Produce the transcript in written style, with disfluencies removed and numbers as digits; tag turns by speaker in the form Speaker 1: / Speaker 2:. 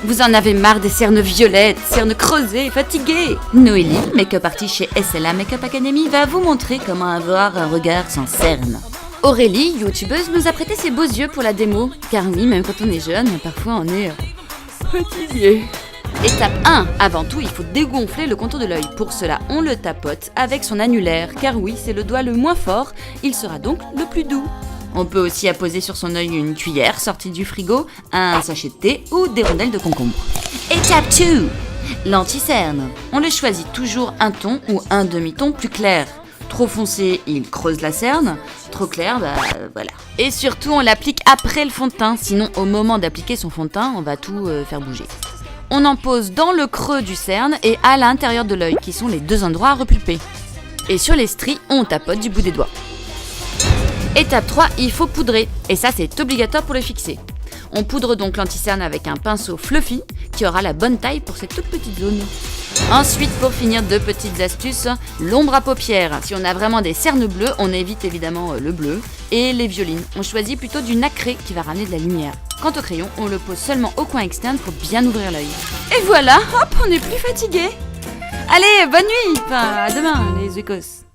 Speaker 1: Vous en avez marre des cernes violettes, cernes creusées, fatiguées. Noélie, make-up artiste chez SLA Makeup Academy, va vous montrer comment avoir un regard sans cernes. Aurélie, youtubeuse, nous a prêté ses beaux yeux pour la démo. Car oui, même quand on est jeune, parfois on est fatigué. Étape 1. Avant tout, il faut dégonfler le contour de l'œil. Pour cela, on le tapote avec son annulaire. Car oui, c'est le doigt le moins fort, il sera donc le plus doux. On peut aussi apposer sur son œil une cuillère sortie du frigo, un sachet de thé ou des rondelles de concombre. Étape 2. L'anti-cerne. On le choisit toujours un ton ou un demi-ton plus clair. Trop foncé, il creuse la cerne. Trop clair, voilà. Et surtout, on l'applique après le fond de teint. Sinon, au moment d'appliquer son fond de teint, on va tout faire bouger. On en pose dans le creux du cerne et à l'intérieur de l'œil, qui sont les deux endroits à repulper. Et sur les stries, on tapote du bout des doigts. Étape 3, il faut poudrer. Et ça, c'est obligatoire pour le fixer. On poudre donc l'anti-cerne avec un pinceau fluffy qui aura la bonne taille pour cette toute petite zone. Ensuite, pour finir, 2 petites astuces. L'ombre à paupières. Si on a vraiment des cernes bleues, on évite évidemment le bleu. Et les violines. On choisit plutôt du nacré qui va ramener de la lumière. Quant au crayon, on le pose seulement au coin externe pour bien ouvrir l'œil. Et voilà, hop, on n'est plus fatigué. Allez, bonne nuit. Enfin, à demain les Écosses.